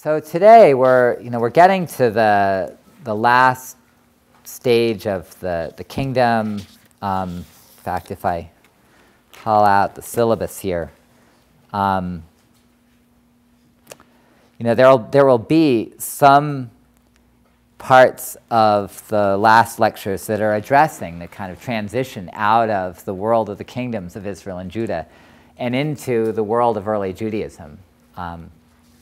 So today we're getting to the last stage of the kingdom. In fact, if I call out the syllabus here, there will be some parts of the last lectures that are addressing the kind of transition out of the world of the kingdoms of Israel and Judah and into the world of early Judaism,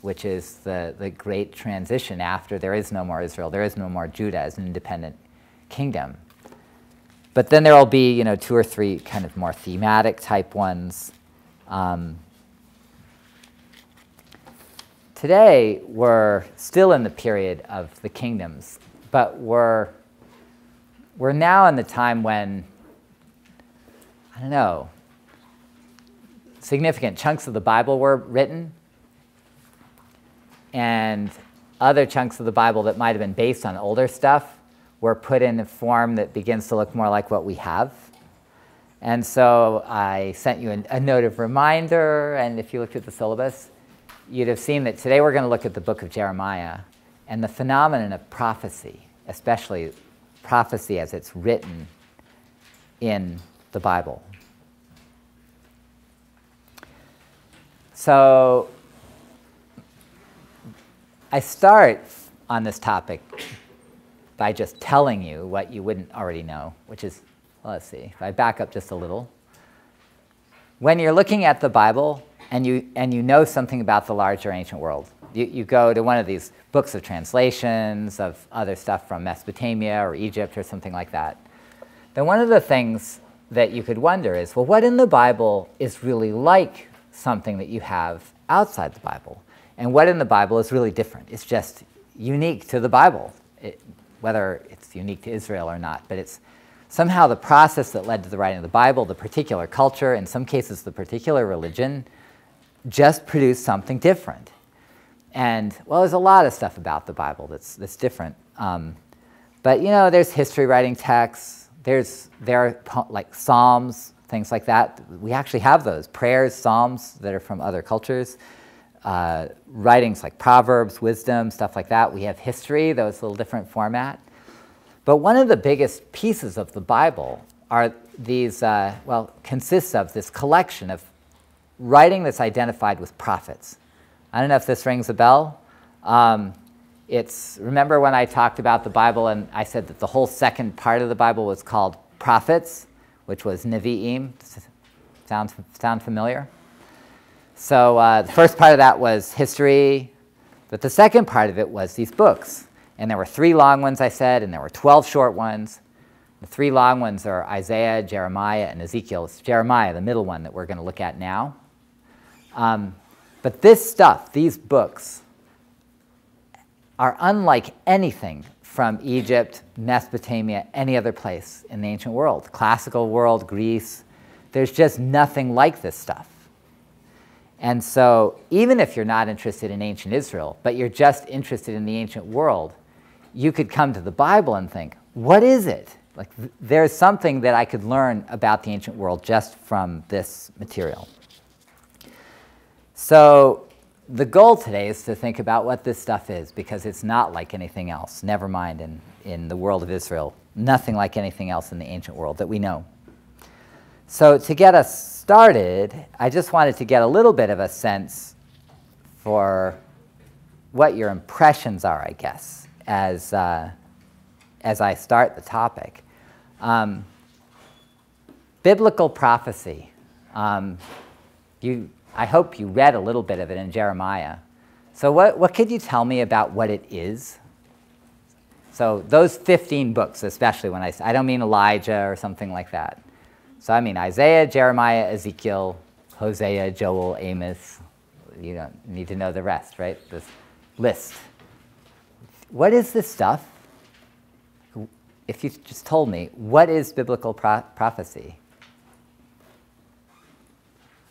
which is the great transition after there is no more Israel, there is no more Judah as an independent kingdom. But then there will be, two or three kind of more thematic type ones. Today, we're still in the period of the kingdoms, but we're now in the time when, significant chunks of the Bible were written, and other chunks of the Bible that might have been based on older stuff were put in a form that begins to look more like what we have. And so I sent you a note of reminder, and if you looked at the syllabus, you'd have seen that today we're going to look at the book of Jeremiah and the phenomenon of prophecy, especially prophecy as it's written in the Bible. So I start on this topic by just telling you what you wouldn't already know, which is, let's see, if I back up just a little. When you're looking at the Bible and you know something about the larger ancient world, you go to one of these books of translations of other stuff from Mesopotamia or Egypt or something like that, then one of the things that you could wonder is, well, what in the Bible is really like something that you have outside the Bible? And what in the Bible is really different? It's just unique to the Bible, whether it's unique to Israel or not. But it's somehow the process that led to the writing of the Bible, the particular culture, in some cases the particular religion, just produced something different. And, well, there's a lot of stuff about the Bible that's different. But, there's history writing texts. There are like Psalms, things like that. We actually have those, prayers, Psalms that are from other cultures. Writings like Proverbs, wisdom, stuff like that. We have history, though it's a little different format. But one of the biggest pieces of the Bible are these, consists of this collection of writing that's identified with prophets. I don't know if this rings a bell. Remember when I talked about the Bible and I said that the whole second part of the Bible was called prophets, which was Nevi'im. Sound familiar? So the first part of that was history, but the second part of it was these books. And there were 3 long ones, I said, and there were 12 short ones. The 3 long ones are Isaiah, Jeremiah, and Ezekiel. It's Jeremiah, the middle one that we're going to look at now. But this stuff, these books, are unlike anything from Egypt, Mesopotamia, any other place in the ancient world. Classical world, Greece, there's just nothing like this stuff. And so even if you're not interested in ancient Israel, but you're just interested in the ancient world, you could come to the Bible and think, what is it? Like, there's something that I could learn about the ancient world just from this material. So the goal today is to think about what this stuff is, because it's not like anything else, never mind in the world of Israel, nothing like anything else in the ancient world that we know. So to get us started, I just wanted to get a little bit of a sense for what your impressions are, I guess, as I start the topic. Biblical prophecy. I hope you read a little bit of it in Jeremiah. So what could you tell me about what it is? So those 15 books, especially when I don't mean Elijah or something like that. So I mean Isaiah, Jeremiah, Ezekiel, Hosea, Joel, Amos. You don't need to know the rest, right? This list. What is this stuff? If you just told me, what is biblical prophecy?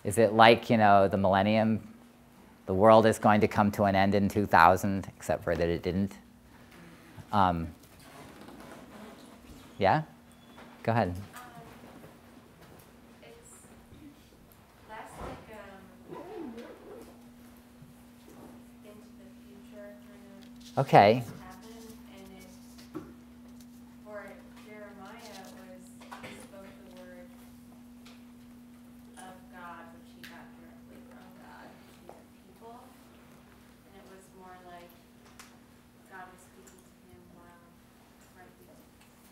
Is it like, the millennium? The world is going to come to an end in 2000, except for that it didn't. Yeah? Go ahead. It's less like into the future Okay. Happened, and it, for Jeremiah, was he spoke the word of God, which he got directly from God to the people, and it was more like God was speaking to him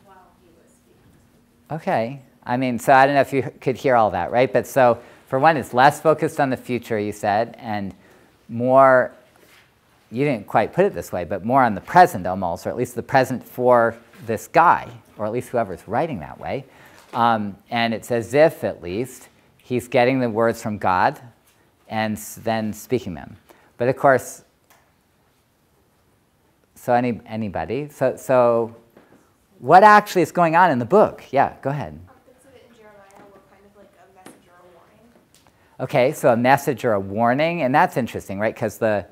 while he was speaking to the people. Okay. I mean, so I don't know if you could hear all that, right? But so, for one, it's less focused on the future, you said, and more, you didn't quite put it this way, but more on the present almost, or at least the present for this guy, or at least whoever's writing that way. And it's as if, at least, he's getting the words from God and then speaking them. But of course, so anybody? So what actually is going on in the book? Yeah, go ahead. Bits of it in Jeremiah were kind of like a message or a warning. Okay, so a message or a warning, and that's interesting, right? Because the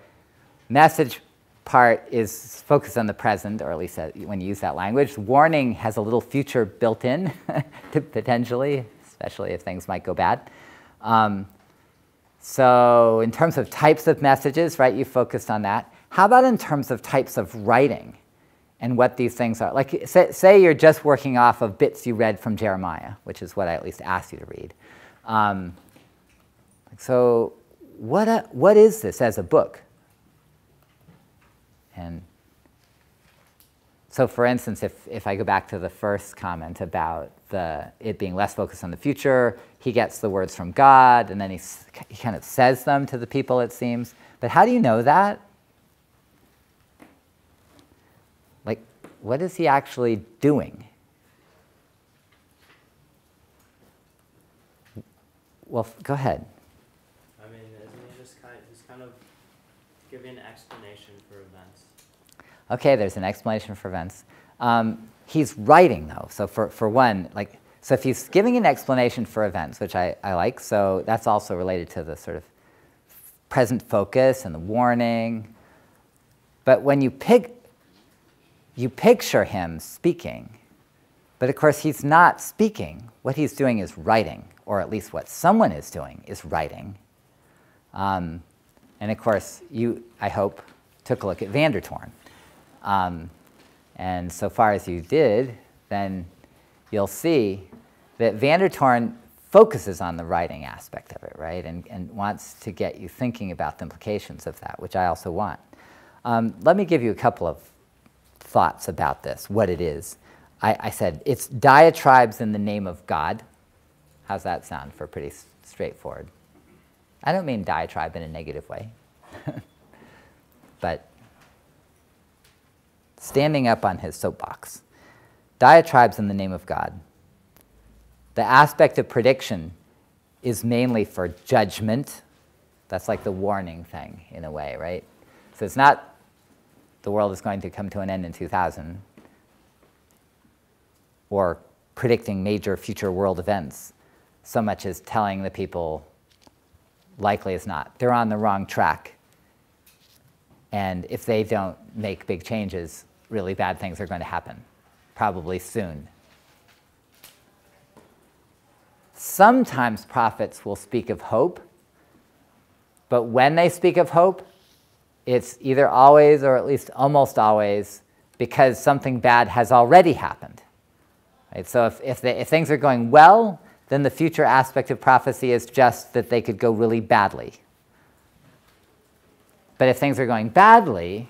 message part is focused on the present, or at least when you use that language. Warning has a little future built in, to potentially, especially if things might go bad. So in terms of types of messages, right, you focused on that. How about in terms of types of writing and what these things are? Like, say you're just working off of bits you read from Jeremiah, which is what I at least asked you to read. So what is this as a book? And so, for instance, if I go back to the first comment about it being less focused on the future, he gets the words from God, and then he kind of says them to the people, it seems. But how do you know that? Like, what is he actually doing? Well, go ahead. I mean, isn't he just he's kind of giving an explanation for events? Okay, there's an explanation for events. He's writing, though. So for one, like, so if he's giving an explanation for events, which I like, so that's also related to the sort of present focus and the warning. But when you picture him speaking, but of course he's not speaking. What he's doing is writing, or at least what someone is doing is writing. And of course, you, I hope, took a look at Van der Toorn. And so far as you did, then you'll see that Van der Toorn focuses on the writing aspect of it, right? And wants to get you thinking about the implications of that, which I also want. Let me give you a couple of thoughts about this, what it is. I said it's diatribes in the name of God. How's that sound for pretty straightforward? I don't mean diatribe in a negative way, but standing up on his soapbox. Diatribes in the name of God. The aspect of prediction is mainly for judgment. That's like the warning thing in a way, right? So it's not the world is going to come to an end in 2000 or predicting major future world events so much as telling the people likely as not they're on the wrong track, and if they don't make big changes, really bad things are going to happen, probably soon. Sometimes prophets will speak of hope, but when they speak of hope, it's either always or at least almost always because something bad has already happened. Right? So if things are going well, then the future aspect of prophecy is just that they could go really badly. But if things are going badly,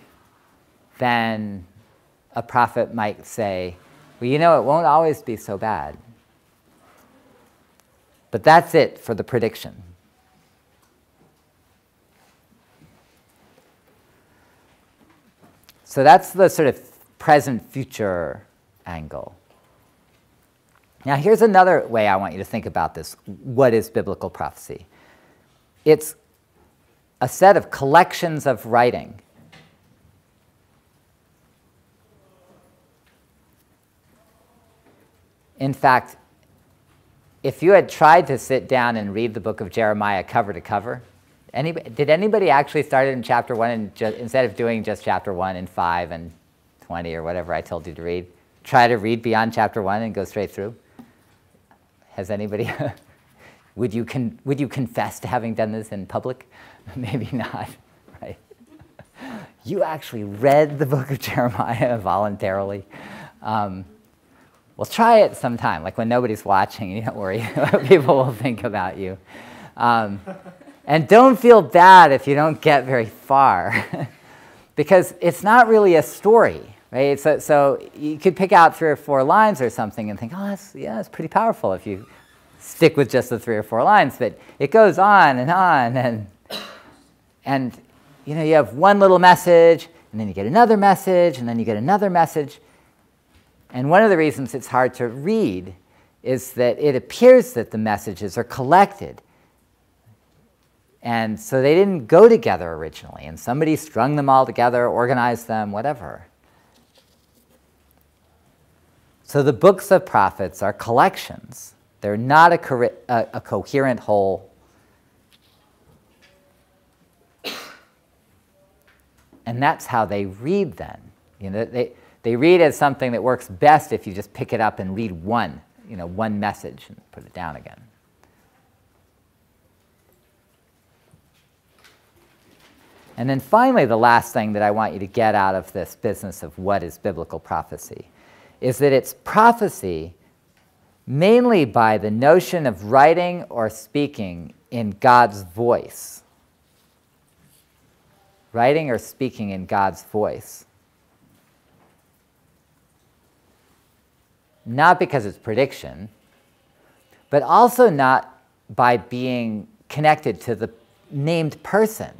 then a prophet might say, well, you know, it won't always be so bad. But that's it for the prediction. So that's the sort of present-future angle. Now here's another way I want you to think about this. What is biblical prophecy? It's a set of collections of writing. In fact, if you had tried to sit down and read the book of Jeremiah cover to cover, did anybody actually start in chapter 1 and instead of doing just chapter 1 and 5 and 20 or whatever I told you to read, try to read beyond chapter 1 and go straight through? Has anybody, would you confess to having done this in public? Maybe not, right? you actually read the book of Jeremiah voluntarily. Well, try it sometime, like when nobody's watching, you don't worry what people will think about you. And don't feel bad if you don't get very far, because it's not really a story, right? So you could pick out 3 or 4 lines or something and think, oh, that's pretty powerful if you stick with just the 3 or 4 lines, but it goes on, and you know, you have one little message, and then you get another message, and then you get another message. And one of the reasons it's hard to read is that it appears that the messages are collected. And so they didn't go together originally, and somebody strung them all together, organized them, whatever. So the books of prophets are collections. They're not a coherent whole. And that's how they read then. You know, they read as something that works best if you just pick it up and read one message and put it down again. And then finally, the last thing that I want you to get out of this business of what is biblical prophecy is that it's prophecy mainly by the notion of writing or speaking in God's voice. Writing or speaking in God's voice. Not because it's prediction, but also not by being connected to the named person.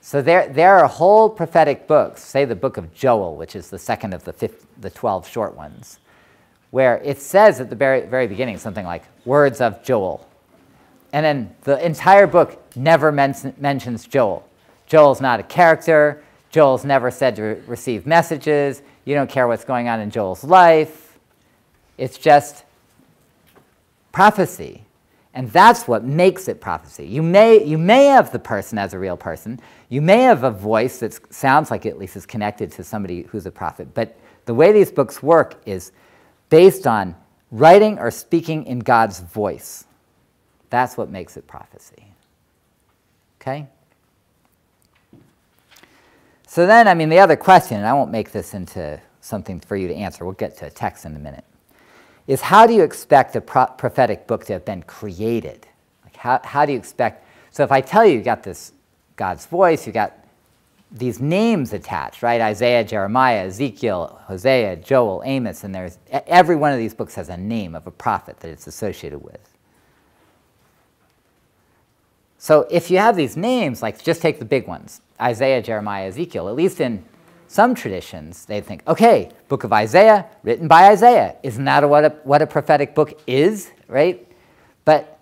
So there are whole prophetic books, say the book of Joel, which is the second of the 12 short ones, where it says at the very beginning something like, words of Joel. And then the entire book never mentions Joel. Joel's not a character. Joel's never said to receive messages. You don't care what's going on in Joel's life. It's just prophecy. And that's what makes it prophecy. You may have the person as a real person. You may have a voice that sounds like it at least is connected to somebody who's a prophet. But the way these books work is based on writing or speaking in God's voice. That's what makes it prophecy. Okay? So then, I mean, the other question, and I won't make this into something for you to answer. We'll get to a text in a minute. Is how do you expect a prophetic book to have been created? Like how do you expect? So if I tell you got this God's voice, you got these names attached, right? Isaiah, Jeremiah, Ezekiel, Hosea, Joel, Amos, and there's every one of these books has a name of a prophet that it's associated with. So if you have these names, like just take the big ones, Isaiah, Jeremiah, Ezekiel, at least in some traditions, they think, okay, book of Isaiah, written by Isaiah. Isn't that what a prophetic book is, right? But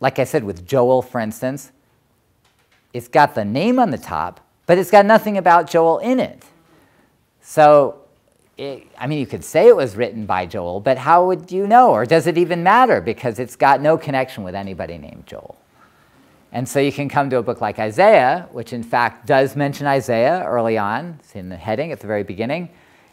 like I said, with Joel, for instance, it's got the name on the top, but it's got nothing about Joel in it. So, I mean, you could say it was written by Joel, but how would you know? Or does it even matter? Because it's got no connection with anybody named Joel. And so you can come to a book like Isaiah, which in fact does mention Isaiah early on. It's in the heading at the very beginning.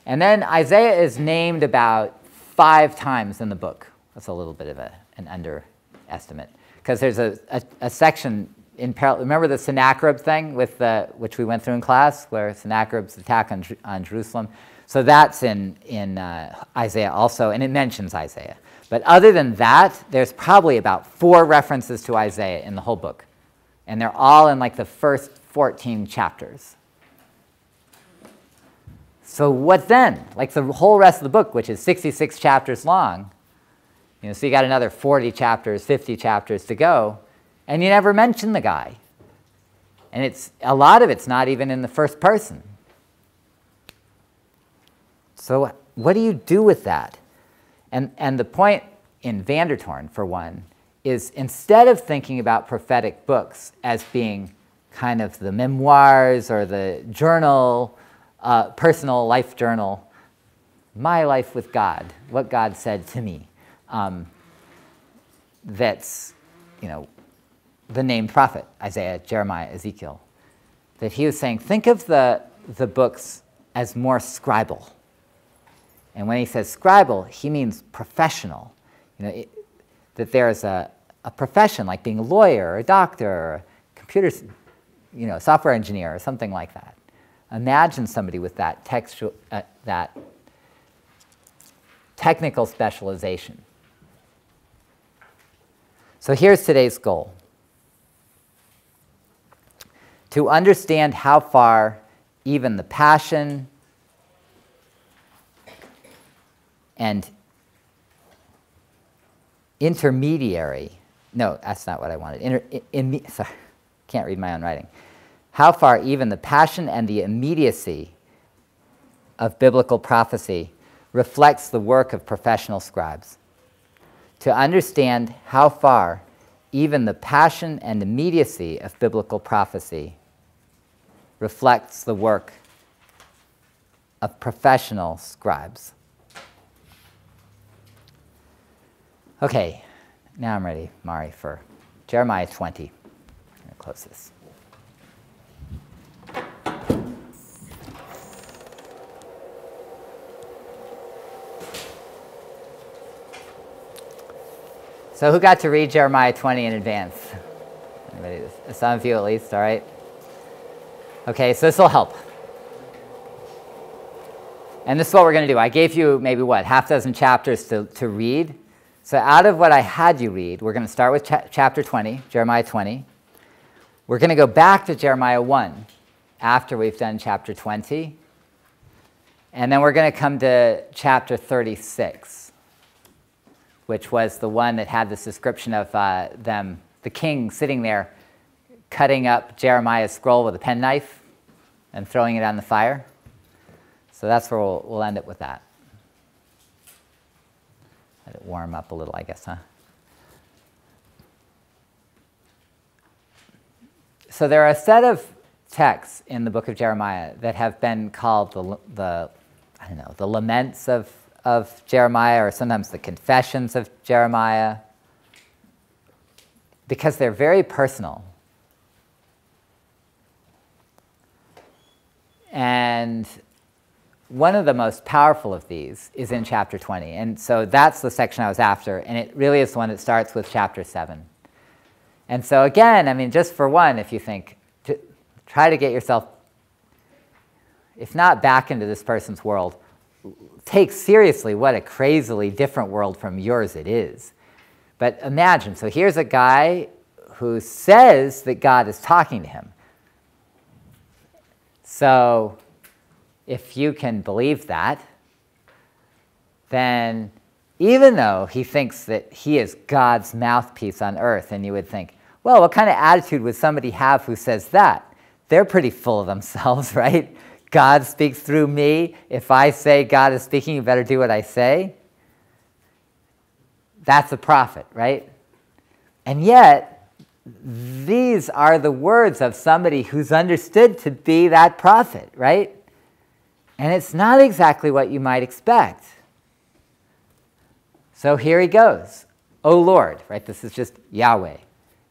And then Isaiah is named about 5 times in the book. That's a little bit of an underestimate. Because there's a section in parallel. Remember the Sennacherib thing with which we went through in class, where Sennacherib's attack on Jerusalem? So that's in Isaiah also, and it mentions Isaiah. But other than that, there's probably about 4 references to Isaiah in the whole book. And they're all in like the first 14 chapters. So what then? Like the whole rest of the book, which is 66 chapters long, so you got another 40 chapters, 50 chapters to go, and you never mention the guy. And a lot of it's not even in the first person. So what do you do with that? And the point in Vandertorn, for one, is instead of thinking about prophetic books as being kind of the memoirs or the journal, personal life journal, my life with God, what God said to me, that's, the named prophet, Isaiah, Jeremiah, Ezekiel, that he was saying, think of the books as more scribal. And when he says scribal, he means professional. That there's a profession, like being a lawyer or a doctor or a computer software engineer or something like that. Imagine somebody with that that technical specialization. So here's today's goal: to understand how far even the passion and intermediary, no, that's not what I wanted. Sorry, can't read my own writing. How far even the passion and the immediacy of biblical prophecy reflects the work of professional scribes. To understand how far even the passion and immediacy of biblical prophecy reflects the work of professional scribes. Okay, now I'm ready, Mari, for Jeremiah 20. I'm going to close this. So who got to read Jeremiah 20 in advance? Anybody? Some of you at least, all right? Okay, so this will help. And this is what we're going to do. I gave you maybe, half dozen chapters to read. So out of what I had you read, we're going to start with chapter 20, Jeremiah 20. We're going to go back to Jeremiah 1 after we've done chapter 20. And then we're going to come to chapter 36, which was the one that had this description of the king sitting there cutting up Jeremiah's scroll with a penknife and throwing it on the fire. So that's where we'll end it with that. Let it warm up a little, I guess, huh? So there are a set of texts in the book of Jeremiah that have been called the laments of Jeremiah, or sometimes the confessions of Jeremiah, because they're very personal. And one of the most powerful of these is in chapter 20. And so that's the section I was after, and it really is the one that starts with chapter 7. And so again, I mean, just for one, if you think, try to get yourself, if not back into this person's world, take seriously what a crazily different world from yours it is. But imagine, so here's a guy who says that God is talking to him. So if you can believe that, then even though he thinks that he is God's mouthpiece on earth, and you would think, well, what kind of attitude would somebody have who says that? They're pretty full of themselves, right? God speaks through me. If I say God is speaking, you better do what I say. That's a prophet, right? And yet, these are the words of somebody who's understood to be that prophet, right? And it's not exactly what you might expect. So here he goes. O Lord, right? This is just Yahweh.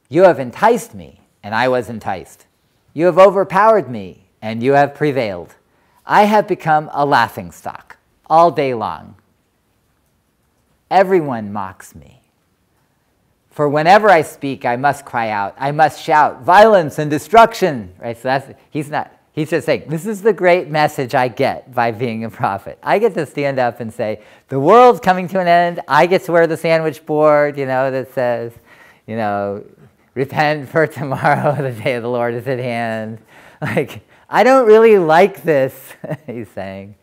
You have enticed me, and I was enticed. You have overpowered me, and you have prevailed. I have become a laughingstock all day long. Everyone mocks me. For whenever I speak, I must cry out. I must shout violence and destruction. Right? So he's just saying, this is the great message I get by being a prophet. I get to stand up and say, the world's coming to an end. I get to wear the sandwich board, that says, repent, for tomorrow the day of the Lord is at hand. Like, I don't really like this, he's saying.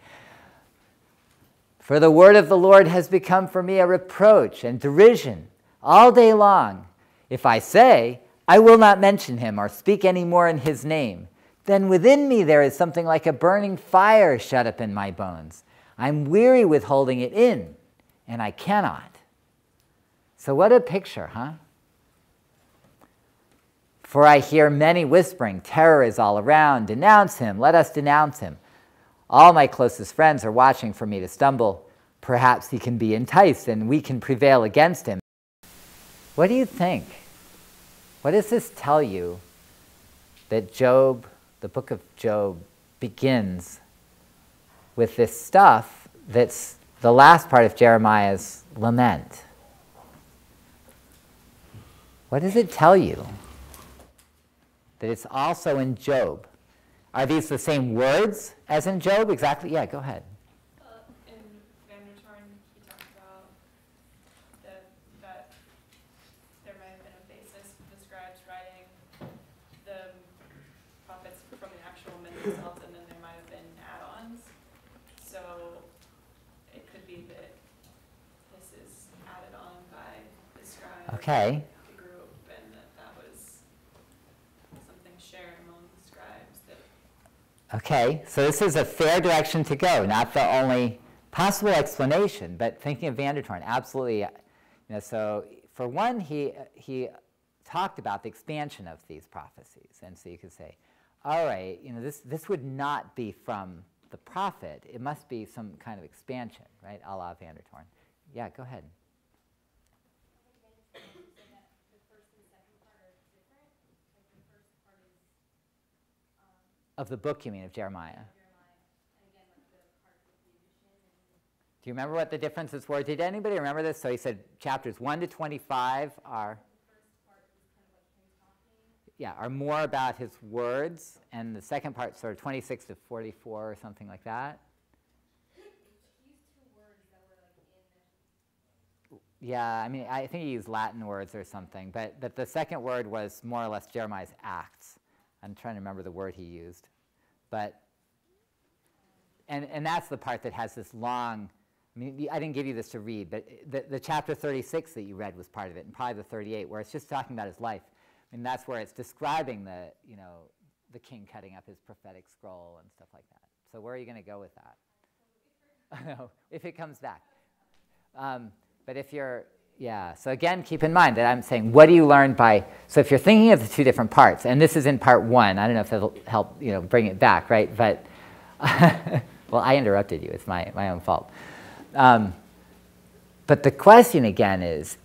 For the word of the Lord has become for me a reproach and derision all day long. If I say, I will not mention him or speak any more in his name, then within me there is something like a burning fire shut up in my bones. I'm weary with holding it in, and I cannot. So what a picture, huh? For I hear many whispering, terror is all around. Denounce him, let us denounce him. All my closest friends are watching for me to stumble. Perhaps he can be enticed and we can prevail against him. What do you think? What does this tell you that Job, the book of Job, begins with this stuff that's the last part of Jeremiah's lament? What does it tell you? that it's also in Job. Are these the same words as in Job? Exactly. Yeah, go ahead. In Van der Torn, he talks about that there might have been a basis for the scribes writing the prophets from the actual myth themselves, and then there might have been add-ons. So it could be that this is added on by the scribe, Okay. the group, and that was something shared among the scribes. Okay, so this is a fair direction to go, not the only possible explanation, but thinking of Van der Torn, absolutely. So for one, he talked about the expansion of these prophecies, and so you could say, all right, this would not be from the prophet. It must be some kind of expansion, right, a la Van der Torn. Yeah, go ahead. Of the book, you mean, of Jeremiah? Do you remember what the differences were? Did anybody remember this? So he said chapters 1 to 25 are more about his words, and the second part, sort of 26 to 44 or something like that. Yeah, I mean, I think he used Latin words or something, but the second word was more or less Jeremiah's acts. I'm trying to remember the word he used. But, and that's the part that has this long, I mean, I didn't give you this to read, but the chapter 36 that you read was part of it, and probably the 38, where it's just talking about his life. I mean, that's where it's describing the king cutting up his prophetic scroll and stuff like that. So where are you going to go with that? If it comes back. But if you're, so again, keep in mind that I'm saying, what do you learn by, so if you're thinking of the two different parts, and this is in part 1, I don't know if it'll help, bring it back, right? But, well, I interrupted you. It's my own fault. But the question again is,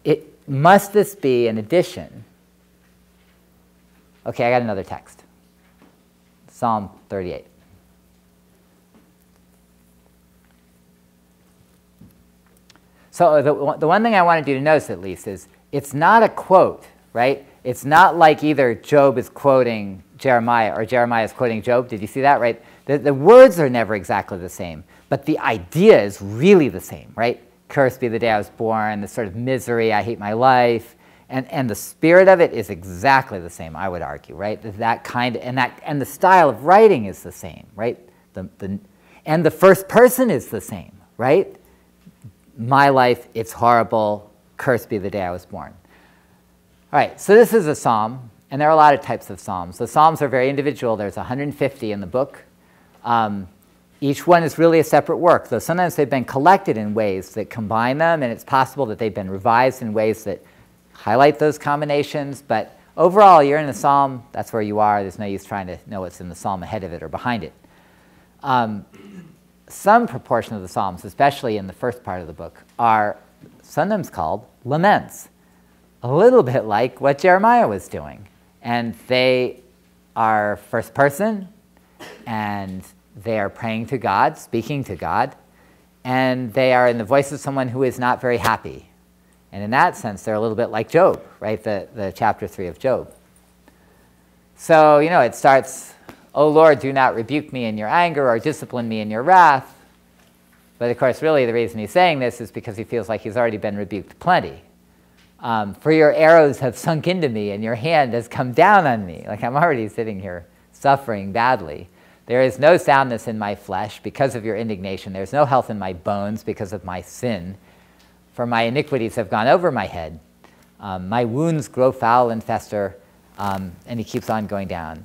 must this be an addition? Okay, I got another text. Psalm 38. So the one thing I wanted you to notice, at least, is it's not a quote, right? It's not like either Job is quoting Jeremiah or Jeremiah is quoting Job. Did you see that, right? The words are never exactly the same, but the idea is really the same, right? Cursed be the day I was born, the sort of misery, I hate my life, and the spirit of it is exactly the same, I would argue, right? That kind, and the style of writing is the same, right? And the first person is the same, right? My life, it's horrible, cursed be the day I was born. All right, so this is a psalm, and there are a lot of types of psalms. The psalms are very individual. There's 150 in the book. Each one is really a separate work, though sometimes they've been collected in ways that combine them, and it's possible that they've been revised in ways that highlight those combinations. But overall, you're in a psalm, that's where you are. There's no use trying to know what's in the psalm ahead of it or behind it. Some proportion of the Psalms, especially in the first part of the book, are sometimes called laments, a little bit like what Jeremiah was doing. And they are first person, and they are praying to God, speaking to God, and they are in the voice of someone who is not very happy. And in that sense, they're a little bit like Job, right? The chapter 3 of Job. So, it starts, "O Lord, do not rebuke me in your anger or discipline me in your wrath." But of course, really the reason he's saying this is because he feels like he's already been rebuked plenty. "For your arrows have sunk into me and your hand has come down on me." Like I'm already sitting here suffering badly. "There is no soundness in my flesh because of your indignation. There's no health in my bones because of my sin. For my iniquities have gone over my head. My wounds grow foul and fester." And he keeps on going down.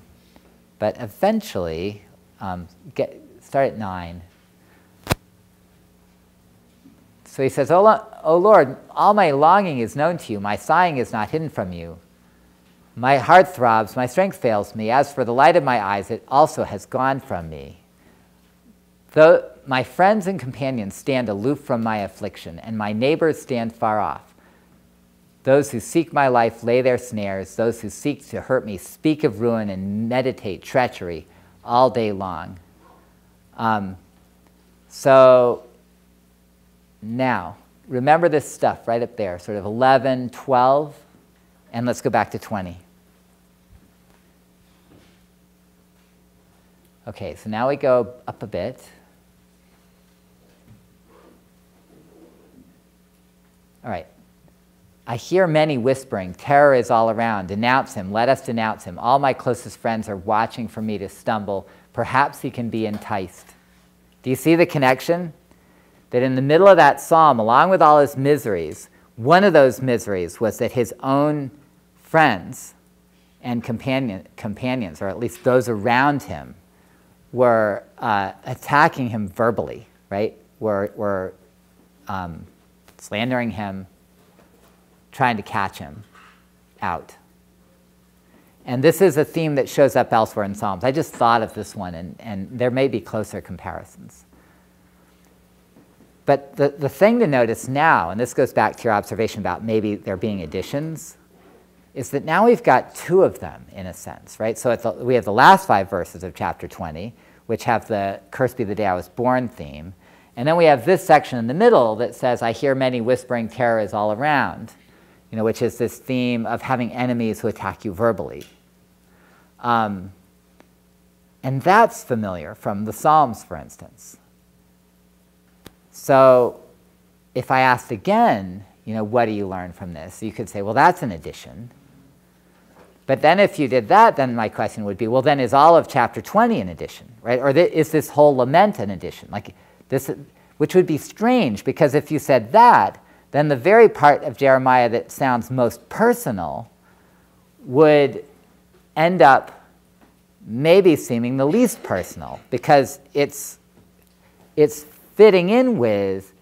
But eventually, start at 9. So he says, O Lord, all my longing is known to you. My sighing is not hidden from you. My heart throbs, my strength fails me. As for the light of my eyes, it also has gone from me. Though my friends and companions stand aloof from my affliction, and my neighbors stand far off. Those who seek my life lay their snares. Those who seek to hurt me speak of ruin and meditate treachery all day long. So now, remember this stuff right up there, sort of 11, 12, and let's go back to 20. Okay, so now we go up a bit. All right. I hear many whispering, terror is all around. Denounce him, let us denounce him. All my closest friends are watching for me to stumble. Perhaps he can be enticed. Do you see the connection? That in the middle of that psalm, along with all his miseries, one of those miseries was that his own friends and companions, or at least those around him, were attacking him verbally, right? Were slandering him, trying to catch him out. And this is a theme that shows up elsewhere in Psalms. I just thought of this one, and there may be closer comparisons. But the thing to notice now, and this goes back to your observation about maybe there being additions, is that now we've got two of them, in a sense, right? So we have the last 5 verses of chapter 20, which have the "Cursed be the day I was born" theme. And then we have this section in the middle that says, I hear many whispering, terror is all around, which is this theme of having enemies who attack you verbally. And that's familiar from the Psalms, for instance. So if I asked again, what do you learn from this? You could say, well, that's an addition. But then if you did that, then my question would be, well, then is all of chapter 20 an addition, right? Or is this whole lament an addition? Like this, which would be strange, because if you said that, then the very part of Jeremiah that sounds most personal would end up maybe seeming the least personal, because it's fitting in with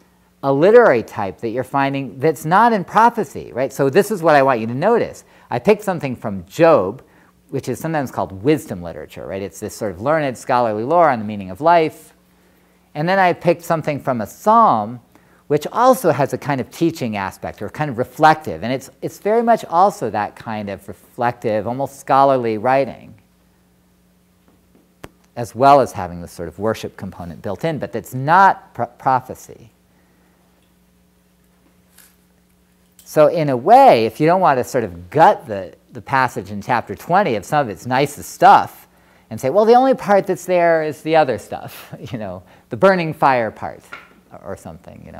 a literary type that you're finding that's not in prophecy, right? So this is what I want you to notice. I picked something from Job, which is sometimes called wisdom literature, right? It's this sort of learned scholarly lore on the meaning of life. And then I picked something from a psalm, which also has a kind of teaching aspect, or kind of reflective. And it's very much also that kind of reflective, almost scholarly writing, as well as having this sort of worship component built in, but that's not prophecy. So in a way, if you don't want to sort of gut the passage in chapter 20 of some of its nicest stuff and say, well, the only part that's there is the other stuff, the burning fire part or something,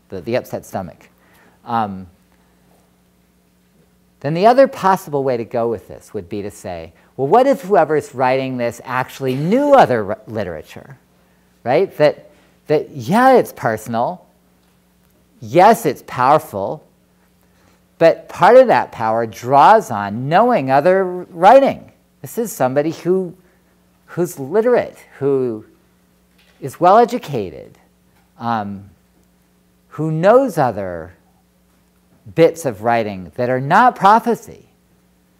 the upset stomach. Then the other possible way to go with this would be to say, well, what if whoever's writing this actually knew other literature, right? That yeah, it's personal. Yes, it's powerful. But part of that power draws on knowing other writing. This is somebody who's literate, who is well-educated, who knows other bits of writing that are not prophecy.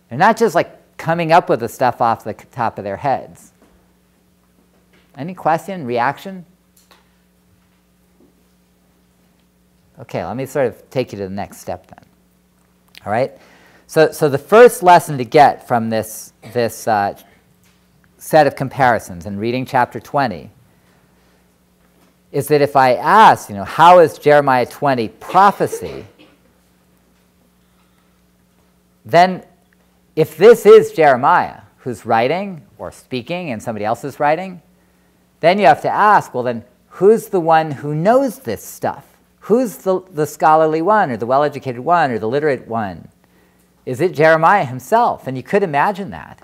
They're not just like coming up with the stuff off the top of their heads. Any question, reaction? Okay, let me sort of take you to the next step then. All right? So the first lesson to get from this set of comparisons in reading chapter 20 is that if I ask, how is Jeremiah 20 prophecy, then if this is Jeremiah who's writing or speaking and somebody else is writing, then you have to ask, well, then who's the one who knows this stuff? Who's the scholarly one, or the well-educated one, or the literate one? Is it Jeremiah himself? And you could imagine that.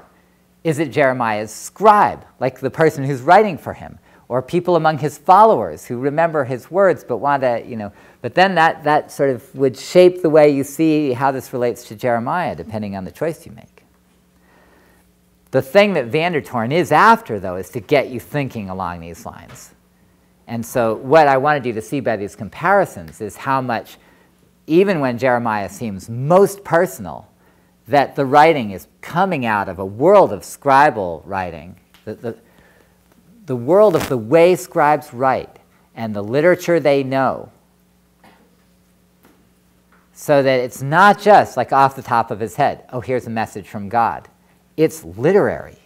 Is it Jeremiah's scribe, like the person who's writing for him? Or people among his followers who remember his words but want to, but then that sort of would shape the way you see how this relates to Jeremiah, depending on the choice you make. The thing that Vandertoorn is after, though, is to get you thinking along these lines. And so what I wanted you to see by these comparisons is how much, even when Jeremiah seems most personal, that the writing is coming out of a world of scribal writing, the world of the way scribes write and the literature they know, so that it's not just like off the top of his head, oh, here's a message from God. It's literary.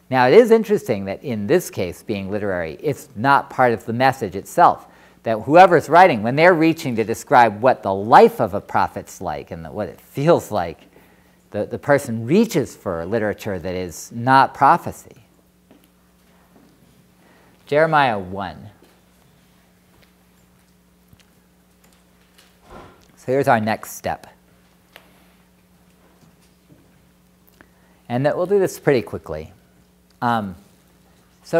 Now, it is interesting that in this case, being literary, it's not part of the message itself. That whoever's writing, when they're reaching to describe what the life of a prophet's like and what it feels like, the person reaches for literature that is not prophecy. Jeremiah 1. So here's our next step. And we'll do this pretty quickly. So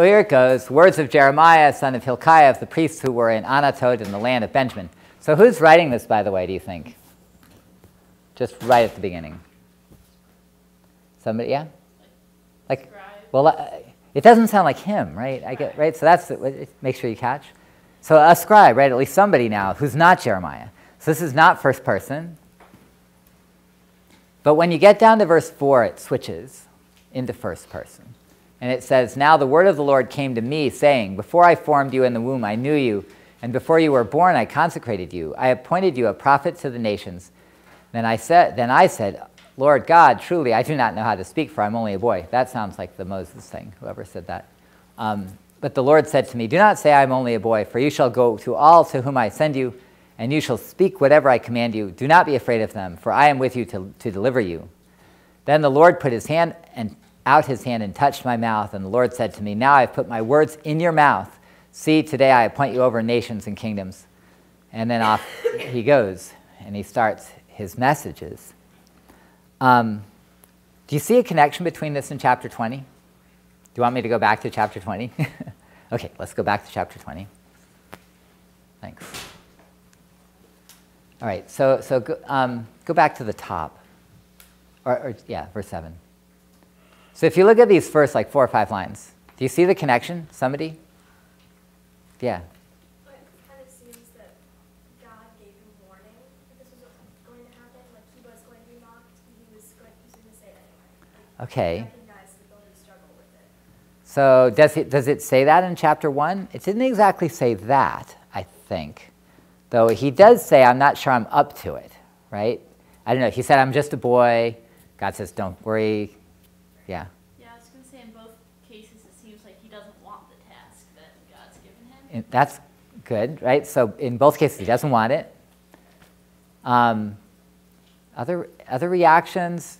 here it goes. Words of Jeremiah, son of Hilkiah, of the priests who were in Anatot in the land of Benjamin. So who's writing this, by the way, do you think? Just right at the beginning. Somebody, yeah? Like, well, it doesn't sound like him, right? Right? So that's, make sure you catch. So a scribe, right? At least somebody now who's not Jeremiah. So this is not first person. But when you get down to verse 4, it switches into first person. And it says, now the word of the Lord came to me, saying, before I formed you in the womb, I knew you, and before you were born, I consecrated you. I appointed you a prophet to the nations. Then I said, Lord God, truly, I do not know how to speak, for I'm only a boy. That sounds like the Moses thing, whoever said that. But the Lord said to me, do not say I'm only a boy, for you shall go to all to whom I send you, and you shall speak whatever I command you. Do not be afraid of them, for I am with you to deliver you. Then the Lord put out his hand and touched my mouth, and the Lord said to me, now I have put my words in your mouth. See, today I appoint you over nations and kingdoms. And then off he goes, and he starts his messages. Do you see a connection between this and chapter 20? Do you want me to go back to chapter 20? Okay, let's go back to chapter 20. Thanks. All right, so go back to the top. Yeah, verse 7. So if you look at these first, 4 or 5 lines, do you see the connection? Somebody? Yeah. It kind of seems that God gave him warning that this was going to happen. Like, he was going to be mocked. He was going to say it anyway. Okay. He recognized the builders struggle with it. So does it say that in chapter 1? It didn't exactly say that, I think. Though he does say, I'm not sure I'm up to it, right? I don't know. He said, I'm just a boy. God says, don't worry. Yeah. Yeah, I was going to say in both cases it seems like he doesn't want the task that God's given him. That's good, right? So in both cases he doesn't want it. Other reactions,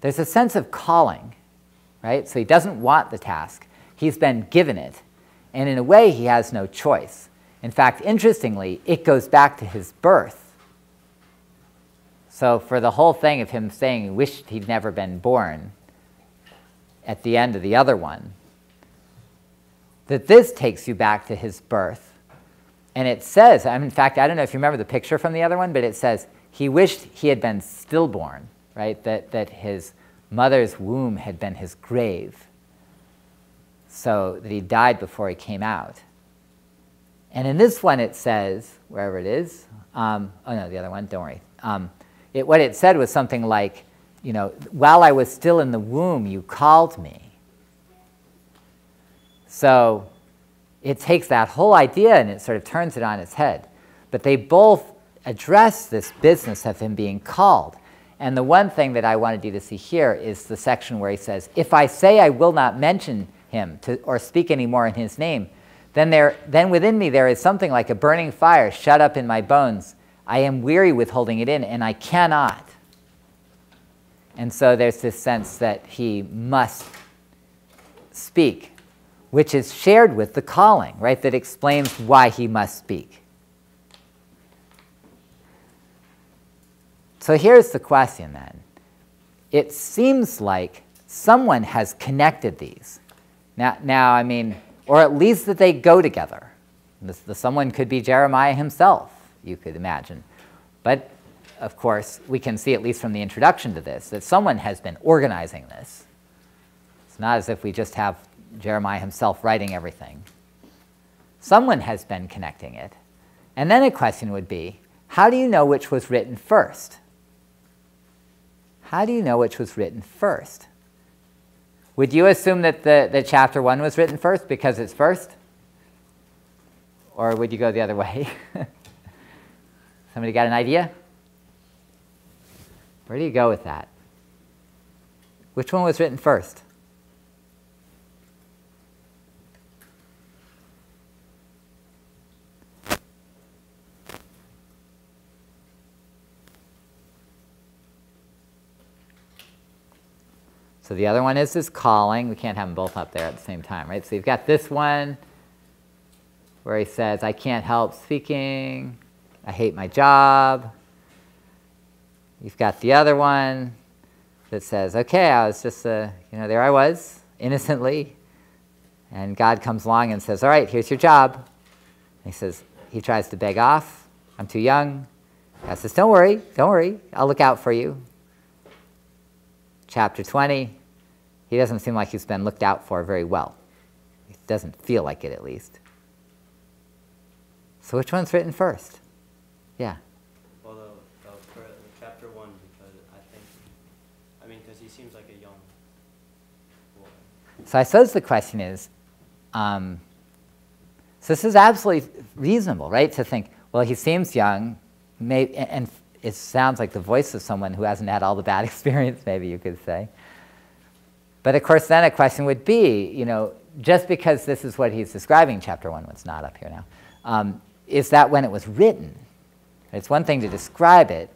there's a sense of calling, right? So he doesn't want the task. He's been given it. And in a way he has no choice. In fact, interestingly, it goes back to his birth. So for the whole thing of him saying he wished he'd never been born at the end of the other one, that this takes you back to his birth. And it says, in fact, I don't know if you remember the picture from the other one, but it says he wished he had been stillborn, right? That his mother's womb had been his grave, so that he died before he came out. And in this one it says, wherever it is, oh no, the other one, don't worry. What it said was something like, while I was still in the womb, you called me. So it takes that whole idea and it sort of turns it on its head. But they both address this business of him being called. And the one thing that I wanted you to see here is the section where he says, if I say I will not mention him or speak any more in his name, then within me there is something like a burning fire shut up in my bones. I am weary with holding it in, and I cannot. And so there's this sense that he must speak, which is shared with the calling, right? That explains why he must speak. So here's the question then. It seems like someone has connected these. Now, I mean, or at least that they go together. The someone could be Jeremiah himself, you could imagine. But, of course, we can see, at least from the introduction to this, that someone has been organizing this. It's not as if we just have Jeremiah himself writing everything. Someone has been connecting it. And then a question would be, how do you know which was written first? How do you know which was written first? Would you assume that the chapter 1 was written first because it's first? Or would you go the other way? Somebody got an idea? Where do you go with that? Which one was written first? So the other one is this calling. We can't have them both up there at the same time, right? So you've got this one where he says, I can't help speaking. I hate my job. You've got the other one that says, okay, I was just, there I was, innocently. And God comes along and says, all right, here's your job. And he tries to beg off. I'm too young. God says, don't worry, I'll look out for you. Chapter 20, he doesn't seem like he's been looked out for very well. It doesn't feel like it, at least. So which one's written first? Yeah. Well, for chapter 1, because he seems like a young boy. So I suppose the question is, so this is absolutely reasonable, right? To think, well, he seems young, and it sounds like the voice of someone who hasn't had all the bad experience, maybe you could say. But of course, then a question would be, just because this is what he's describing, chapter 1, what's not up here now, is that when it was written? It's one thing to describe it.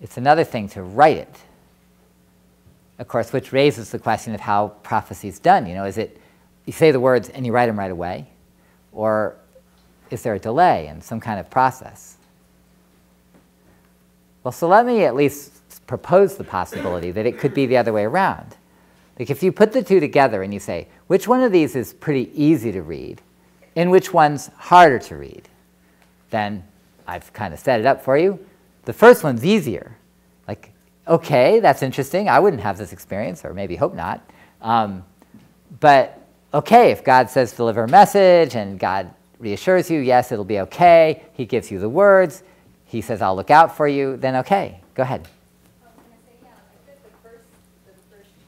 It's another thing to write it. Of course, which raises the question of how prophecy is done. Is it you say the words and you write them right away? Or is there a delay and some kind of process? Well, so let me at least propose the possibility that it could be the other way around. Like if you put the two together and you say, which one of these is pretty easy to read and which one's harder to read, then I've kind of set it up for you. The first one's easier. Like, okay, that's interesting. I wouldn't have this experience, or maybe hope not. But okay, if God says deliver a message and God reassures you, yes, it'll be okay. He gives you the words. He says, I'll look out for you. Then okay, go ahead. I was gonna say, yeah, I think the first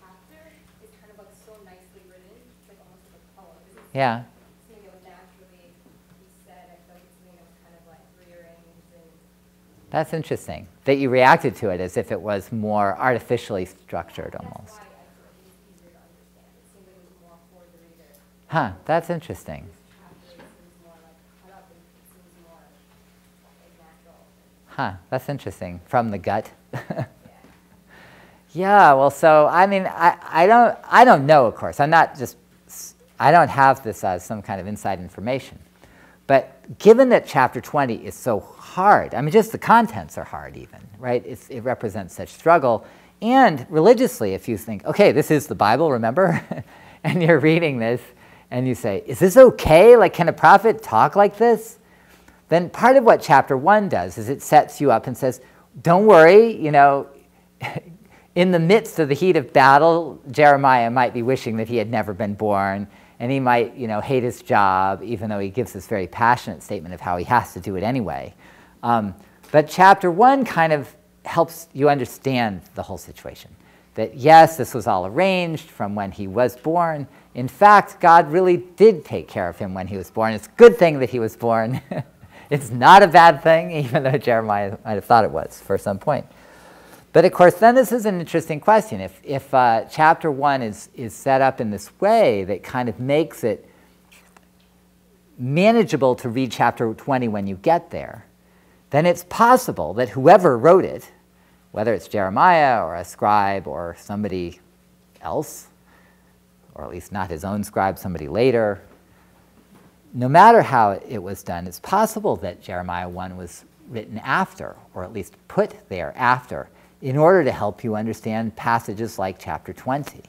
chapter is kind of like so nicely written, it's like almost like a poem. Yeah. Something that would naturally be said. I feel like it's something that was kind of like rearranged and. That's interesting, that you reacted to it as if it was more artificially structured almost. That's why I feel like it was easier to understand. It seemed like it was more for the reader. Huh, that's interesting. This chapter seems more like cut up and it seems more like natural. Huh, that's interesting. From the gut. Yeah, well, so, I don't know, of course. I don't have this as some kind of inside information. But given that chapter 20 is so hard, just the contents are hard even, right? It represents such struggle. And religiously, if you think, okay, this is the Bible, remember? And you're reading this, and you say, is this okay? Like, can a prophet talk like this? Then part of what chapter 1 does is it sets you up and says, don't worry, in the midst of the heat of battle, Jeremiah might be wishing that he had never been born, and he might, hate his job, even though he gives this very passionate statement of how he has to do it anyway. But chapter 1 kind of helps you understand the whole situation. That yes, this was all arranged from when he was born. In fact, God really did take care of him when he was born. It's a good thing that he was born. It's not a bad thing, even though Jeremiah might have thought it was for some point. But of course, then this is an interesting question. If chapter 1 is set up in this way that kind of makes it manageable to read chapter 20 when you get there, then it's possible that whoever wrote it, whether it's Jeremiah or a scribe or somebody else, or at least not his own scribe, somebody later, no matter how it was done, it's possible that Jeremiah 1 was written after, or at least put there after, in order to help you understand passages like chapter 20.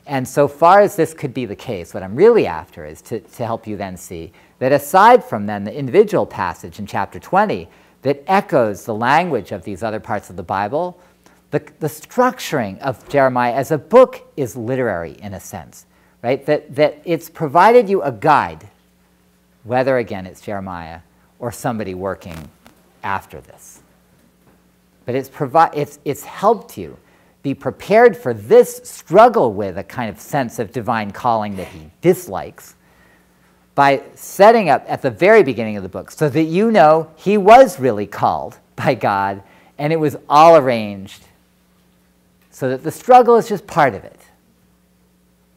And so far as this could be the case, what I'm really after is to help you then see that aside from then the individual passage in chapter 20 that echoes the language of these other parts of the Bible, the structuring of Jeremiah as a book is literary in a sense, right? That it's provided you a guide, whether again it's Jeremiah or somebody working after this. But it's helped you be prepared for this struggle with a kind of sense of divine calling that he dislikes by setting up at the very beginning of the book so that you know he was really called by God and it was all arranged so that the struggle is just part of it.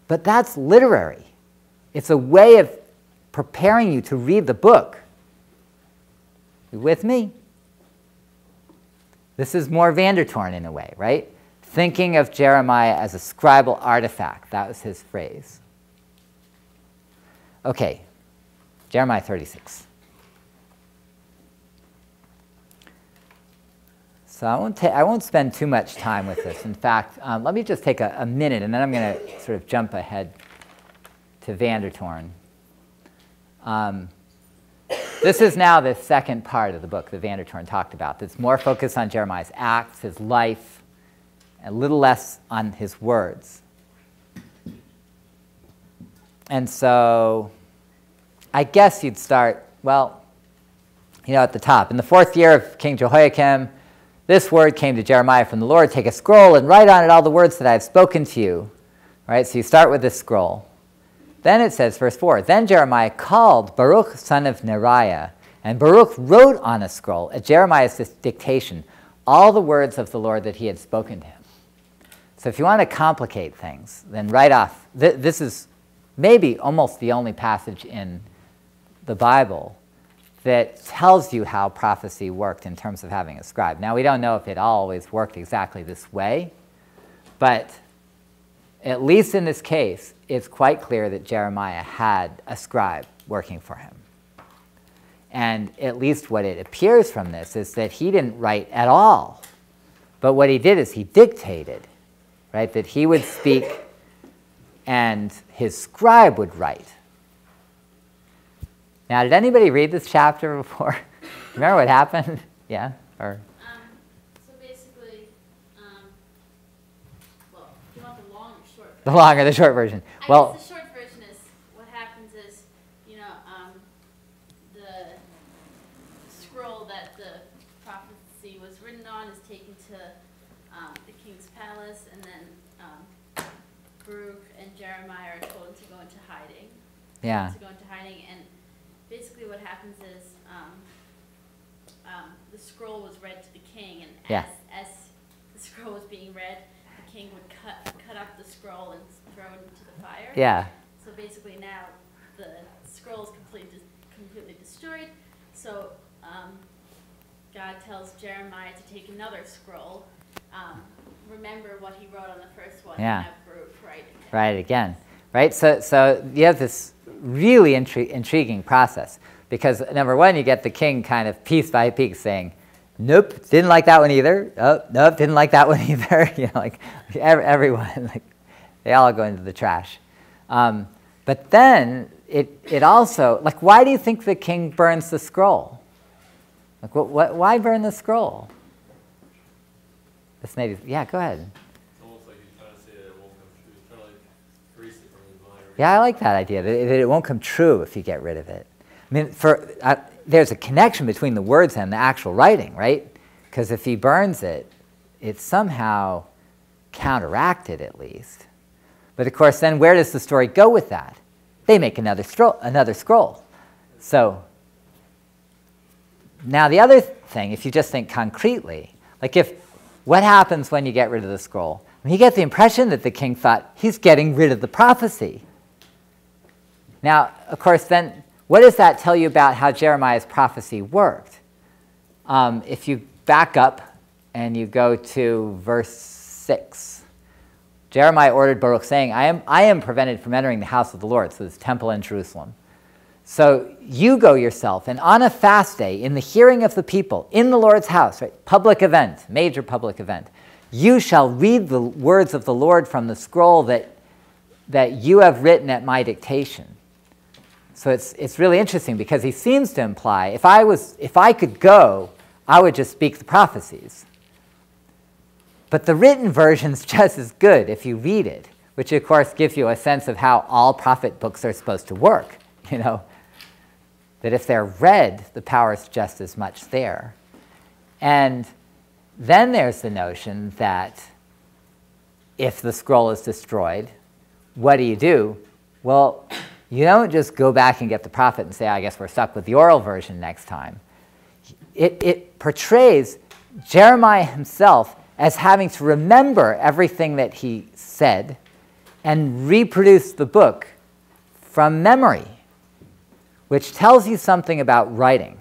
But that's literary. It's a way of preparing you to read the book. You with me? This is more Vandertorn in a way, right? thinking of Jeremiah as a scribal artifact. That was his phrase. Okay, Jeremiah 36. So I won't spend too much time with this. In fact, let me just take a minute, and then I'm going to sort of jump ahead to Vandertorn. This is now the second part of the book that Vandertorn talked about. That's more focused on Jeremiah's acts, his life, and a little less on his words. And so I guess you'd start, well, at the top. In the 4th year of King Jehoiakim, this word came to Jeremiah from the Lord. Take a scroll and write on it all the words that I have spoken to you. All right, so you start with this scroll. Then it says, verse 4, then Jeremiah called Baruch son of Neriah, and Baruch wrote on a scroll at Jeremiah's dictation all the words of the Lord that he had spoken to him. So if you want to complicate things, then right off, this is maybe almost the only passage in the Bible that tells you how prophecy worked in terms of having a scribe. Now, we don't know if it always worked exactly this way, but at least in this case, it's quite clear that Jeremiah had a scribe working for him. And at least what it appears from this is that he didn't write at all. But what he did is he dictated, right? That he would speak and his scribe would write. Now, did anybody read this chapter before? Remember what happened? Yeah? Or So basically, well, do you want the long or short version? the long or the short version? I Well, guess the short version is what happens is, the scroll that the prophecy was written on is taken to the king's palace, and then Baruch and Jeremiah are told to go into hiding. yeah. And basically what happens is the scroll was read to the king, and Yeah. as the scroll was being read, the king would cut up the scroll and throw it into the fire. Yeah. So basically now the scroll is completely destroyed. So God tells Jeremiah to take another scroll, remember what he wrote on the first one, Yeah. and have Baruch write it. Write it again. Right? So you have this really intriguing process. Because, number one, you get the king kind of piece by piece saying, nope, didn't like that one either. Oh, nope, didn't like that one either. Like everyone, like they all go into the trash. But then it also, like, why do you think the king burns the scroll? Like, why burn the scroll? This maybe, yeah, go ahead. It's almost like he's trying to say that it won't come true. He's trying to like erase it from his mind. Yeah, I like that idea, that it won't come true if you get rid of it. I mean, there's a connection between the words and the actual writing, right? Because if he burns it, it's somehow counteracted at least. But of course, then where does the story go with that? They make another scroll. So now the other thing, if you just think concretely, like what happens when you get rid of the scroll? I mean, you get the impression that the king thought he's getting rid of the prophecy. Now, of course, then what does that tell you about how Jeremiah's prophecy worked? If you back up and you go to verse 6, Jeremiah ordered Baruch, saying, I am prevented from entering the house of the Lord, so this temple in Jerusalem. So you go yourself, and on a fast day, in the hearing of the people, in the Lord's house, right, public event, major public event, you shall read the words of the Lord from the scroll that you have written at my dictation. So it's really interesting because he seems to imply, if I could go, I would just speak the prophecies. But the written version's just as good if you read it, which of course gives you a sense of how all prophet books are supposed to work, that if they're read, the power is just as much there. And then there's the notion that if the scroll is destroyed, what do? Well, you don't just go back and get the prophet and say, I guess we're stuck with the oral version next time. It portrays Jeremiah himself as having to remember everything that he said and reproduce the book from memory, which tells you something about writing,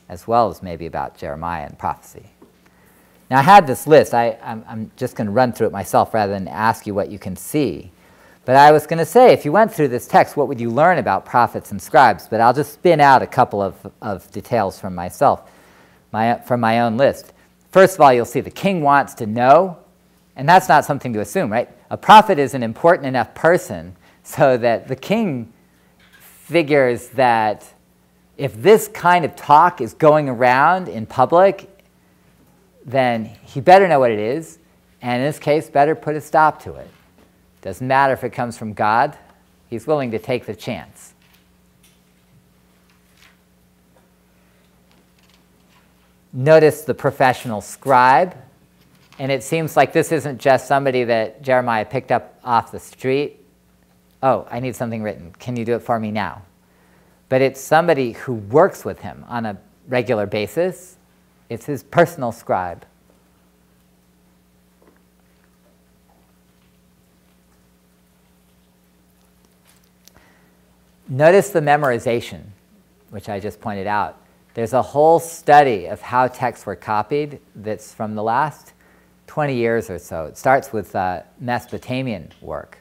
as well as maybe about Jeremiah and prophecy. Now, I had this list. I'm just going to run through it myself rather than ask you what you can see. But I was going to say, if you went through this text, what would you learn about prophets and scribes? But I'll just spin out a couple of details from myself, from my own list. First of all, you'll see the king wants to know, and that's not something to assume, right? A prophet is an important enough person so that the king figures that if this kind of talk is going around in public, then he better know what it is, and in this case, better put a stop to it. Doesn't matter if it comes from God. He's willing to take the chance. Notice the professional scribe. And it seems like this isn't just somebody that Jeremiah picked up off the street. Oh, I need something written. Can you do it for me now? But it's somebody who works with him on a regular basis. It's his personal scribe. Notice the memorization, which I just pointed out. There's a whole study of how texts were copied that's from the last 20 years or so. It starts with Mesopotamian work.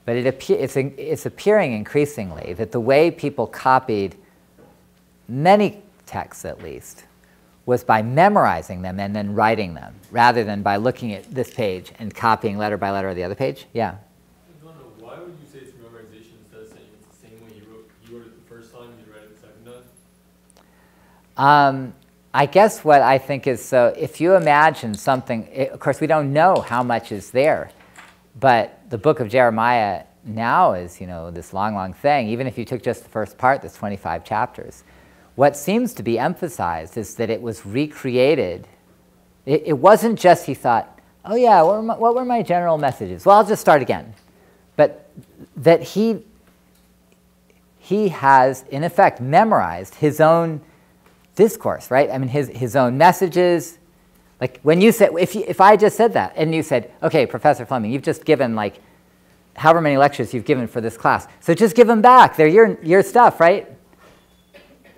But it's appearing increasingly that the way people copied many texts, at least, was by memorizing them and then writing them, rather than by looking at this page and copying letter by letter of the other page. Yeah? I don't know, why would you say it's memorization instead of saying it's the same way you wrote it the first time and you read it the second time? I guess what I think is, so if you imagine something, of course we don't know how much is there, but the book of Jeremiah now is, this long, long thing. Even if you took just the first part, there's 25 chapters. What seems to be emphasized is that it was recreated. It wasn't just he thought, oh yeah, what were my general messages? Well, I'll just start again. But that he has, in effect, memorized his own discourse, right? I mean, his own messages. Like when you said, if I just said that, and you said, okay, Professor Fleming, you've just given like however many lectures you've given for this class, so just give them back. They're your stuff, right?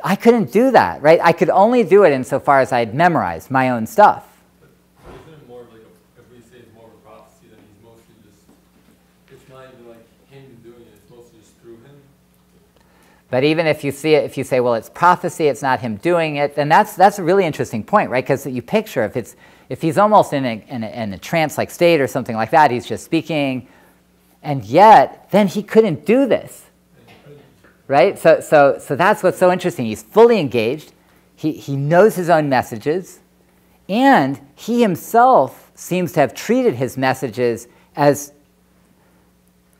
I couldn't do that, right? I could only do it insofar as I had memorized my own stuff. But isn't it more of like, if we say it's more of a prophecy, then he's mostly just, it's not even like him doing it, it's mostly just through him? But even if you see it, if you say, well, it's prophecy, it's not him doing it, then that's a really interesting point, right? Because you picture if he's almost in a trance-like state or something like that, he's just speaking, and yet then he couldn't do this, right? So that's what's so interesting. He's fully engaged. He knows his own messages, and he himself seems to have treated his messages as,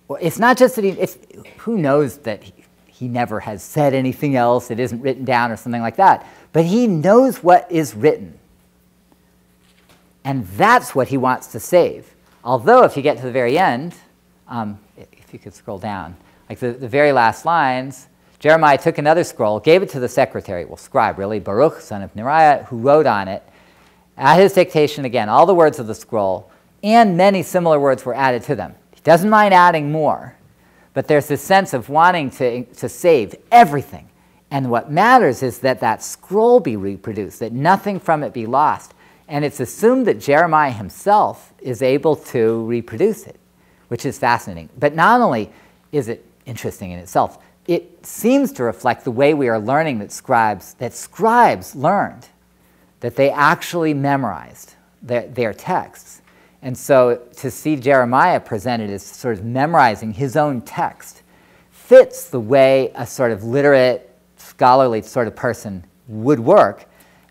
well, it's not just that who knows that he never has said anything else, it isn't written down or something like that. But he knows what is written. And that's what he wants to save. Although if you get to the very end, if you could scroll down, like the very last lines, Jeremiah took another scroll, gave it to the secretary, well, scribe really, Baruch, son of Neriah, who wrote on it. At his dictation, again, all the words of the scroll, and many similar words were added to them. He doesn't mind adding more. But there's this sense of wanting to save everything. And what matters is that that scroll be reproduced, that nothing from it be lost. And it's assumed that Jeremiah himself is able to reproduce it, which is fascinating. But not only is it interesting in itself, it seems to reflect the way we are learning that scribes learned, that they actually memorized their texts. And so to see Jeremiah presented as sort of memorizing his own text fits the way a sort of literate, scholarly sort of person would work,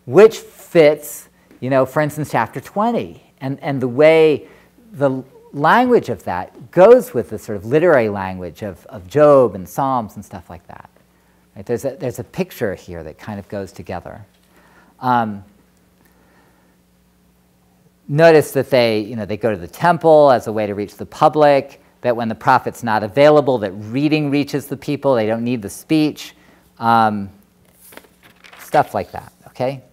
which fits, for instance, chapter 20. And the way the language of that goes with the sort of literary language of Job and Psalms and stuff like that. Right? There's a picture here that kind of goes together. Notice that they go to the temple as a way to reach the public, that when the prophet's not available, that reading reaches the people, they don't need the speech, stuff like that, okay?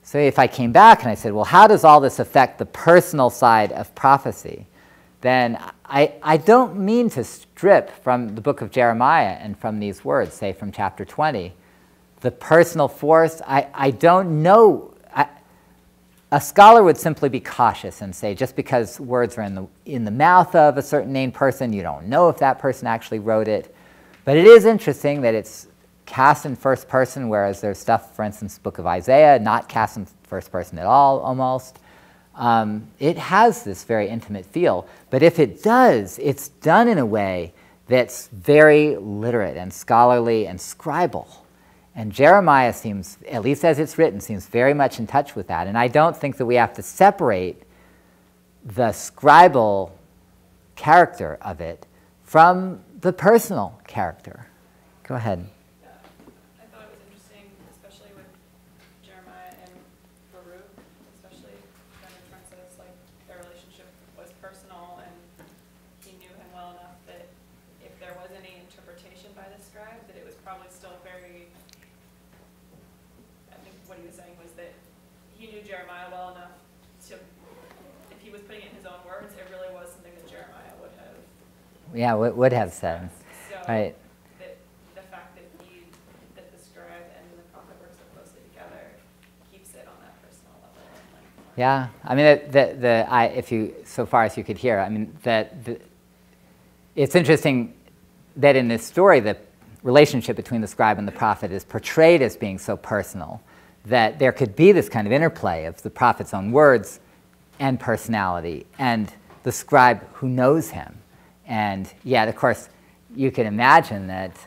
So if I came back and I said, well, how does all this affect the personal side of prophecy? Then I don't mean to strip from the book of Jeremiah and from these words, say from chapter 20, the personal force. I don't know. a scholar would simply be cautious and say, just because words are in the mouth of a certain named person, you don't know if that person actually wrote it. But it is interesting that it's cast in first person, whereas there's stuff, for instance, Book of Isaiah, not cast in first person at all, almost. It has this very intimate feel. But if it does, it's done in a way that's very literate and scholarly and scribal. And Jeremiah seems, at least as it's written, seems very much in touch with that. And I don't think that we have to separate the scribal character of it from the personal character. Go ahead. Yeah, I thought it was interesting, especially with Jeremiah and Baruch, especially when it turns out it's like their relationship was personal and he knew him well enough that if there was any interpretation by the scribe, that it was probably still very, I think what he was saying was that he knew Jeremiah well enough to, if he was putting it in his own words, it really was something that Jeremiah would have. Yeah, would have said. So Right. the fact that the scribe and the prophet work so closely together keeps it on that personal level. And like, Yeah, I mean, if you, so far as you could hear, I mean, it's interesting that in this story, the relationship between the scribe and the prophet is portrayed as being so personal that there could be this kind of interplay of the prophet's own words and personality and the scribe who knows him. And yet, of course, you can imagine that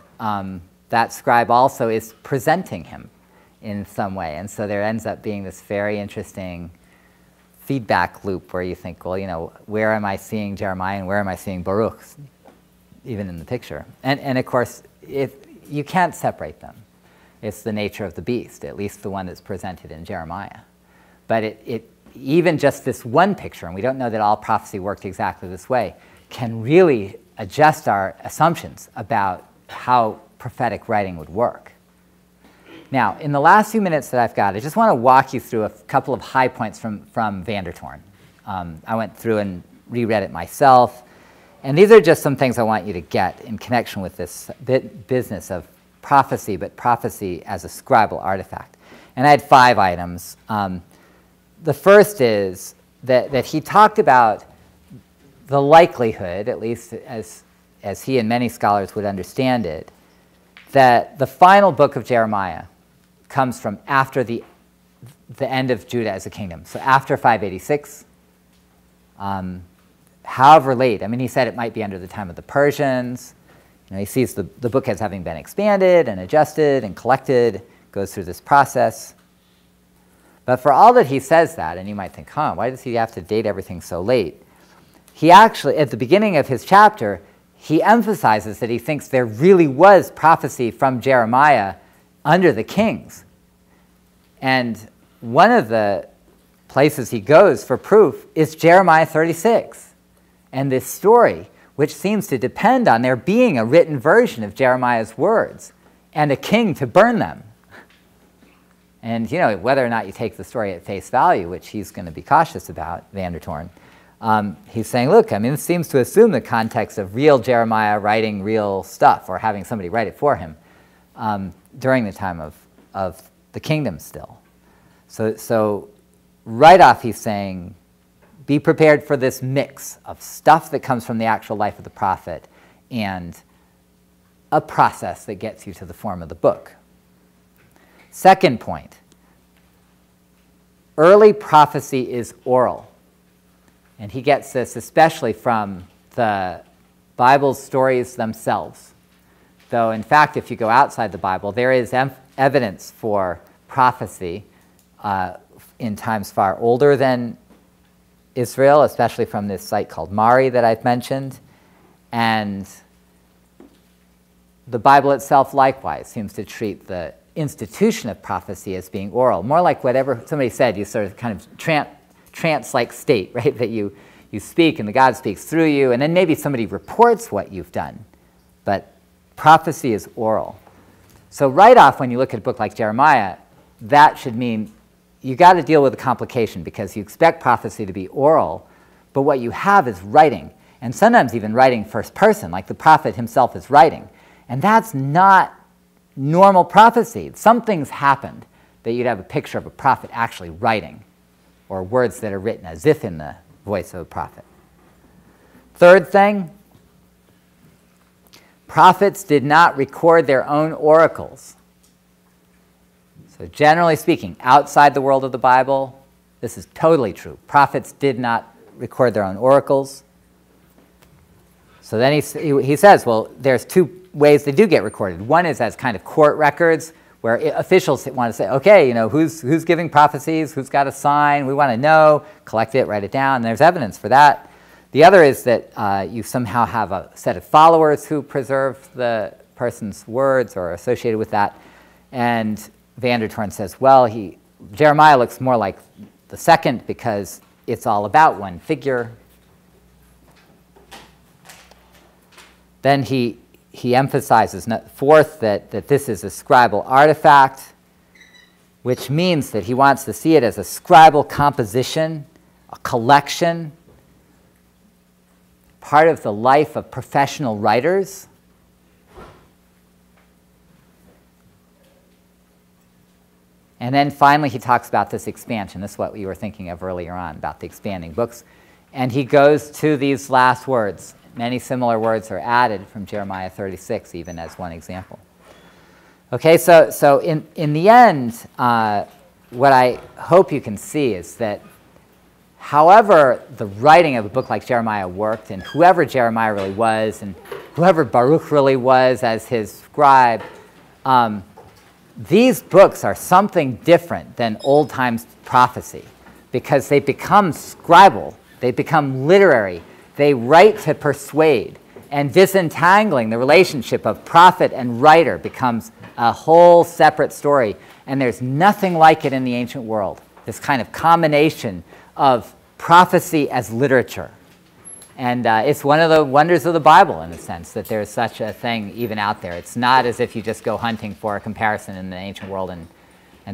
that scribe also is presenting him in some way. And so there ends up being this very interesting feedback loop where you think, well, you know, where am I seeing Jeremiah and where am I seeing Baruch, even in the picture? And of course, you can't separate them. It's the nature of the beast, at least the one that's presented in Jeremiah. But even just this one picture, and we don't know that all prophecy worked exactly this way, can really adjust our assumptions about how prophetic writing would work. Now, in the last few minutes that I've got, I just want to walk you through a couple of high points from Van der Toorn. I went through and reread it myself, and these are just some things I want you to get in connection with this business of prophecy, but prophecy as a scribal artifact. And I had 5 items. The first is that he talked about the likelihood, at least as he and many scholars would understand it, that the final book of Jeremiah comes from after the end of Judah as a kingdom. So after 586, however late. I mean, he said it might be under the time of the Persians. You know, he sees the book as having been expanded and adjusted and collected, goes through this process. But for all that he says that, and you might think, why does he have to date everything so late? He actually, at the beginning of his chapter, he emphasizes that he thinks there really was prophecy from Jeremiah under the kings. And one of the places he goes for proof is Jeremiah 36. And this story, which seems to depend on there being a written version of Jeremiah's words and a king to burn them. And, you know, whether or not you take the story at face value, which he's going to be cautious about, Van der Toorn, he's saying, look, I mean, this seems to assume the context of real Jeremiah writing real stuff or having somebody write it for him during the time of the kingdom still. So right off he's saying, be prepared for this mix of stuff that comes from the actual life of the prophet and a process that gets you to the form of the book. Second point, early prophecy is oral. And he gets this especially from the Bible's stories themselves. Though, in fact, if you go outside the Bible, there is evidence for prophecy in times far older than Israel, especially from this site called Mari that I've mentioned. And the Bible itself, likewise, seems to treat the institution of prophecy as being oral, more like whatever somebody said, you sort of kind of trance-like state, right? That you speak and the God speaks through you, and then maybe somebody reports what you've done. But prophecy is oral. So right off, when you look at a book like Jeremiah, that should mean you got to deal with the complication because you expect prophecy to be oral, but what you have is writing, and sometimes even writing first person, like the prophet himself is writing. And that's not normal prophecy. Something's happened that you'd have a picture of a prophet actually writing. or words that are written as if in the voice of a prophet. Third thing, prophets did not record their own oracles. So generally speaking, outside the world of the Bible, this is totally true. Prophets did not record their own oracles. So then he says, well, there's two ways they do get recorded. One is as kind of court records, where officials want to say, okay, you know, who's giving prophecies, who's got a sign, we want to know, collect it, write it down, and there's evidence for that. The other is that you somehow have a set of followers who preserve the person's words or are associated with that. And Van der Toorn says, well, Jeremiah looks more like the second because it's all about one figure. Then he emphasizes, fourth, that this is a scribal artifact, which means that he wants to see it as a scribal composition, a collection, part of the life of professional writers. And then finally he talks about this expansion. This is what we were thinking of earlier on, about the expanding books. And he goes to these last words. Many similar words are added from Jeremiah 36, even as one example. Okay, so in the end, what I hope you can see is that however the writing of a book like Jeremiah worked, and whoever Jeremiah really was, and whoever Baruch really was as his scribe, these books are something different than old times prophecy because they become scribal, they become literary, they write to persuade, and disentangling the relationship of prophet and writer becomes a whole separate story, and there's nothing like it in the ancient world, this kind of combination of prophecy as literature. And it's one of the wonders of the Bible, in a sense, that there's such a thing even out there. It's not as if you just go hunting for a comparison in the ancient world and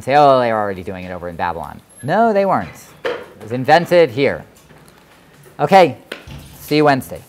say, oh, they were already doing it over in Babylon. No, they weren't. It was invented here. Okay, see you Wednesday.